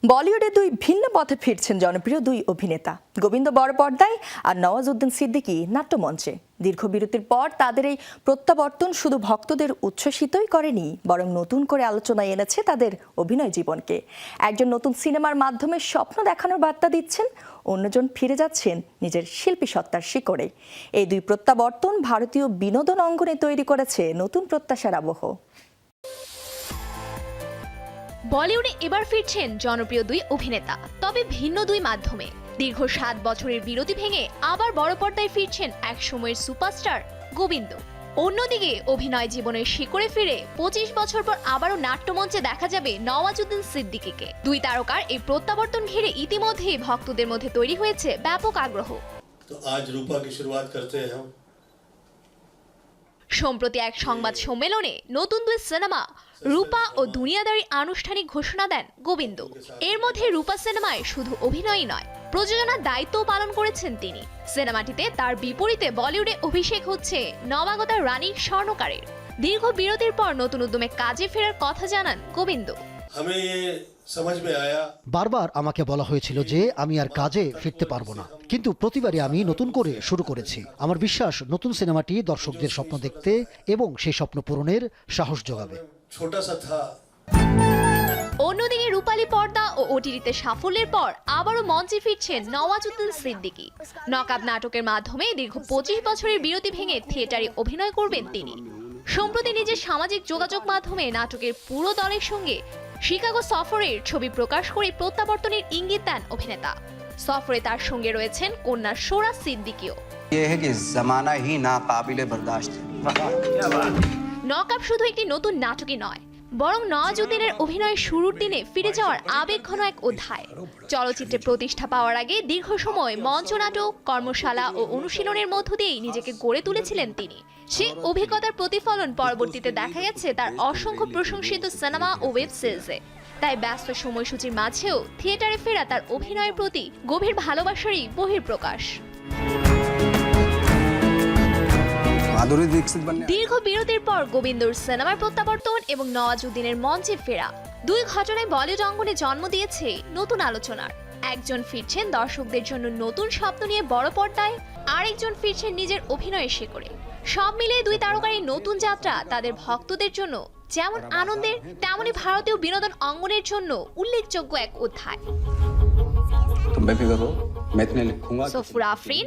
বলিউডে দুই ভিন্ন পথে ফিরছেন জনপ্রিয় দুই অভিনেতা গোবিন্দ বড় পর্দায় আর নওয়াজউদ্দিন সিদ্দিকী নাট্যমঞ্চে। দীর্ঘ বিরতির পর তাদের এই প্রত্যাবর্তন শুধু ভক্তদের উচ্ছ্বসিতই করেনি, বরং নতুন করে আলোচনায় এনেছে তাদের অভিনয় জীবনকে। একজন নতুন সিনেমার মাধ্যমে স্বপ্ন দেখানোর বার্তা দিচ্ছেন, অন্যজন ফিরে যাচ্ছেন নিজের শিল্পী সত্তার শিকড়ে। এই দুই প্রত্যাবর্তন ভারতীয় বিনোদন অঙ্গনে তৈরি করেছে নতুন প্রত্যাশার আবহ। বলিউডে এবার ফিরছেন জনপ্রিয় দুই অভিনেতা, তবে ভিন্ন দুই মাধ্যমে। দীর্ঘ 7 বছরের বিরতি ভেঙে আবার বড় পর্দায় ফিরছেন এক সময়ের সুপারস্টার গোবিন্দ। অন্যদিকে অভিনয় জীবনের শিকড়ে ফিরে 25 বছর পর আবারও নাট্যমঞ্চে দেখা যাবে নওয়াজউদ্দিন সিদ্দিকীকে। দুই তারকার এই প্রত্যাবর্তন ঘিরে ইতিমধ্যেই ভক্তদের মধ্যে তৈরি হয়েছে ব্যাপক আগ্রহ। তো আজ রূপা কি শুরুয়াত করতে হ্যাঁ। সম্প্রতি এক সংবাদ সম্মেলনে নতুন দুই সিনেমা রূপা ও দুনিয়াদারির আনুষ্ঠানিক ঘোষণা দেন গোবিন্দ। এর মধ্যে রূপা সিনেমায় শুধু অভিনয়ই নয়, প্রযোজনার দায়িত্বও পালন করেছেন তিনি। সিনেমাটিতে তার বিপরীতে বলিউডে অভিষেক হচ্ছে নবাগতা রানী স্বর্ণকারের। দীর্ঘ বিরতির পর নতুন উদ্যমে কাজে ফেরার কথা জানান গোবিন্দ। বারবার আমাকে বলা হয়েছিল যে আমি আর কাজে ফিরতে পারবো না, কিন্তু প্রতিবারই আমি নতুন করে শুরু করেছি। আমার বিশ্বাস নতুন সিনেমাটি দর্শকদের স্বপ্ন দেখতে এবং সেই স্বপ্ন পূরণের সাহস যোগাবে। অন্যদিকে রূপালী পর্দা ও ওটিটিতে সাফল্যের পর আবারও মঞ্চে ফিরছেন নওয়াজউদ্দিন সিদ্দিকী। নকআপ নাটকের মাধ্যমে দীর্ঘ 25 বছরের বিরতি ভেঙে থিয়েটারে অভিনয় করবেন তিনি। সম্প্রতি নিজের সামাজিক যোগাযোগ মাধ্যমে নাটকের পুরো দলের সঙ্গে শিকাগো সফরের ছবি প্রকাশ করে প্রত্যাবর্তনের ইঙ্গিত দেন অভিনেতা। সফরে তার সঙ্গে রয়েছেন কন্যা সোরা সিদ্দিকীও। নকআপ শুধু একটি নতুন নাটকই নয়, বরং নওয়াজউদ্দিনের অভিনয়ের শুরুর দিনে ফিরে যাওয়ার আবেগঘন এক অধ্যায়। চলচ্চিত্রে প্রতিষ্ঠা পাওয়ার আগে দীর্ঘ সময় মঞ্চনাটক, কর্মশালা ও অনুশীলনের মধ্য দিয়েই নিজেকে গড়ে তুলেছিলেন তিনি। সে অভিজ্ঞতার প্রতিফলন পরবর্তীতে দেখা গেছে তার অসংখ্য প্রশংসিত সিনেমা ও ওয়েব সিরিজে। তাই ব্যস্ত সময়সূচির মাঝেও থিয়েটারে ফেরা তার অভিনয়ের প্রতি গভীর ভালোবাসারই বহিঃপ্রকাশ। দীর্ঘ বিরতির পর গোবিন্দর সিনেমার প্রত্যাবর্তন এবং নওয়াজউদ্দিনের মঞ্চে ফেরা, দুই ঘটনায় বলিউড অঙ্গনে জন্ম দিয়েছে নতুন আলোচনার। একজন ফিরছেন দর্শকদের জন্য নতুন স্বপ্ন নিয়ে বড় পর্দায়, আরেকজন ফিরছেন নিজের অভিনয়ের শিকড়ে। সব মিলিয়ে দুই তারকার এই নতুন যাত্রা তাদের ভক্তদের জন্য যেমন আনন্দের, তেমনি ভারতীয় বিনোদন অঙ্গনের জন্য উল্লেখযোগ্য এক অধ্যায়। Safura Afrin,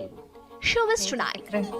showbiz tonight.